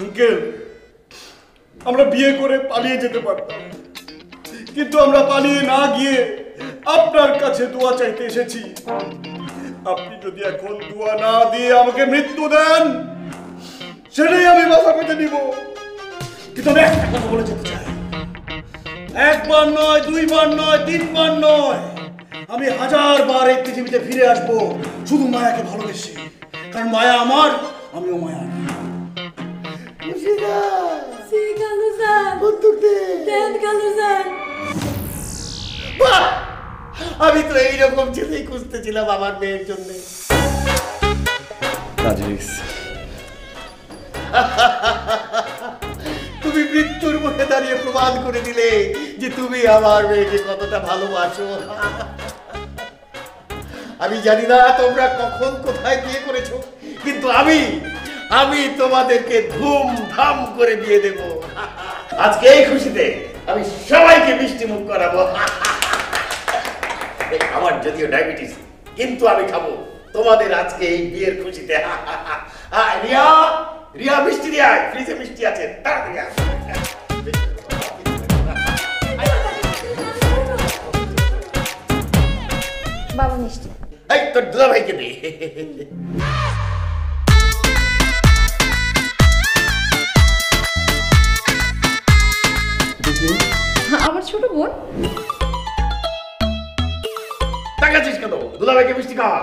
Uncle, আমরা বিয়ে করে পালিয়ে যেতে পারতাম, কিন্তু আমরা পালিয়ে না গিয়ে আপনার কাছে দোয়া চাইতে এসেছি। আপনি যদি এখন দোয়া না দিয়ে আমাকে মৃত্যু দেন, সেটাই আমি মাথা পেতে নিব। কিন্তু আমি একটা কথা বলে যেতে চাই, একবার নয়, দুইবার নয়, তিনবার নয়, আমি 1000 বার এই পৃথিবীতে ফিরে আসবো, শুধু মায়াকে ভালোবেসে। কারণ মায়া আমার, আমিও মায়া। আমি তো এইরকম ছেলেই খুঁজতেছিলাম আমার মেয়ের জন্য। তুমি মৃত্যুর মুখে দাঁড়িয়ে প্রমাণ করে দিলে যে তুমি আমার মেয়েকে কতটা ভালোবাসো। আমি জানি না তোমরা কখন কোথায় বিয়ে করেছো, কিন্তু আমি তোমাদেরকে ধুমধাম করে বিয়ে দেব। আজকে এই খুশিতে আমি সবাইকে মিষ্টি মুখ করাবো। আমার যদিও ডায়াবেটিস, কিন্তু আমি খাবো তোমাদের আজকে এই বিয়ের খুশিতে। রিয়া, রিয়া মিষ্টি দিয়ে আয়, ফ্রিজে মিষ্টি আছে, তাড়াতাড়ি আয়। বাবা মিষ্টি। এই তোর দুলা ভাইকে দে। আমার ছোট বোন। তাকাচ্ছিস কেন? দুলা ভাইকে মিষ্টি খাওয়া।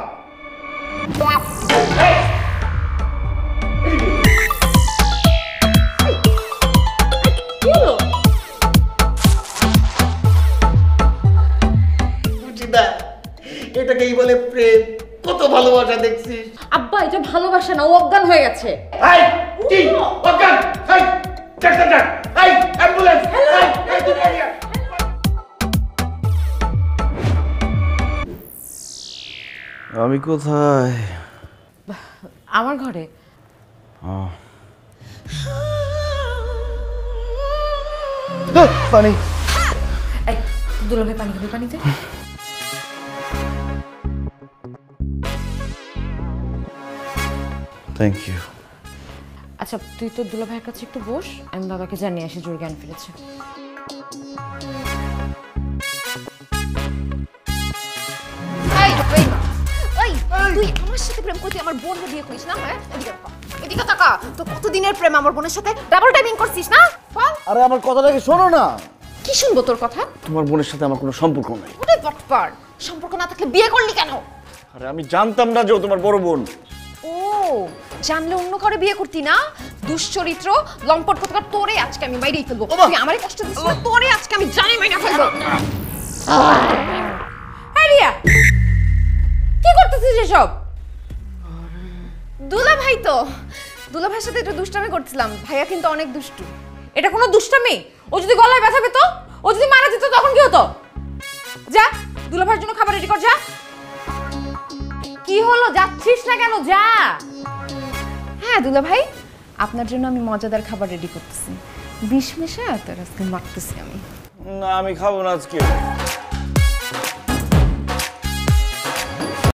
এটাকেই বলে প্রেম। কত ভালোবাসা দেখছিস। আব্বা, এটা ভালোবাসা না, ও অজ্ঞান হয়ে গেছে। এই কি অজ্ঞান? এই ডাক্তার ডাক, এই অ্যাম্বুলেন্স, এই দুনিয়া। আমি কোথায়? আমার ঘরে। পানি। এই দুলাভাই পানি খাবে, পানিতে। Thank you. আচ্ছা, তুই তো দুলাভাইয়ের কাছে একটু বস, আমি বাবাকে জানিয়ে আসি জোর জ্ঞান ফিরেছে। তুই আমার সাথে প্রেম করতে আমার বোন বিয়ে করিস না? হ্যাঁ, এদিকে তাকা। তো কতদিনের প্রেম আমার বোনের সাথে ডাবল টাইমিং করছিস না? বল। আরে আমার কথাটাকে শোনো না। কি শুনবো তোর কথা? তোমার বোনের সাথে আমার কোনো সম্পর্ক নাই। ওরে বটপার, সম্পর্ক না থাকলে বিয়ে করলি কেন? আরে আমি জানতাম না যে ও তোমার বড় বোন। ও, জানলে অন্য কারো বিয়ে করতি না? দুশ্চরিত্র লম্পট কোথাকার, তোরে আজকে আমি মাইরেই ফেলবো। তুই আমারে কষ্ট দিছিস না, তোরে আজকে আমি জানি মাইরা ফেলবো। এই রিয়া, কি করতেছিস এসব? দুলা ভাই তো, দুলা ভাইয়ের সাথে একটু দুষ্টামি করছিলাম। ভাইয়া কিন্তু অনেক দুষ্টু। এটা কোনো দুষ্টামি? ও যদি গলায় ব্যথা পেত, ও যদি মারা যেত, তখন কি হতো? যা, দুলাভাইয়ের জন্য খাবার রেডি কর, যা। কি হলো, যাচ্ছিস না কেন? যা। হ্যাঁ দুলা ভাই, আপনার জন্য আমি মজাদার খাবার রেডি করতেছি। বিষ মেশা তোর আজকে মারতেছি আমি। না, আমি খাবো না আজকে।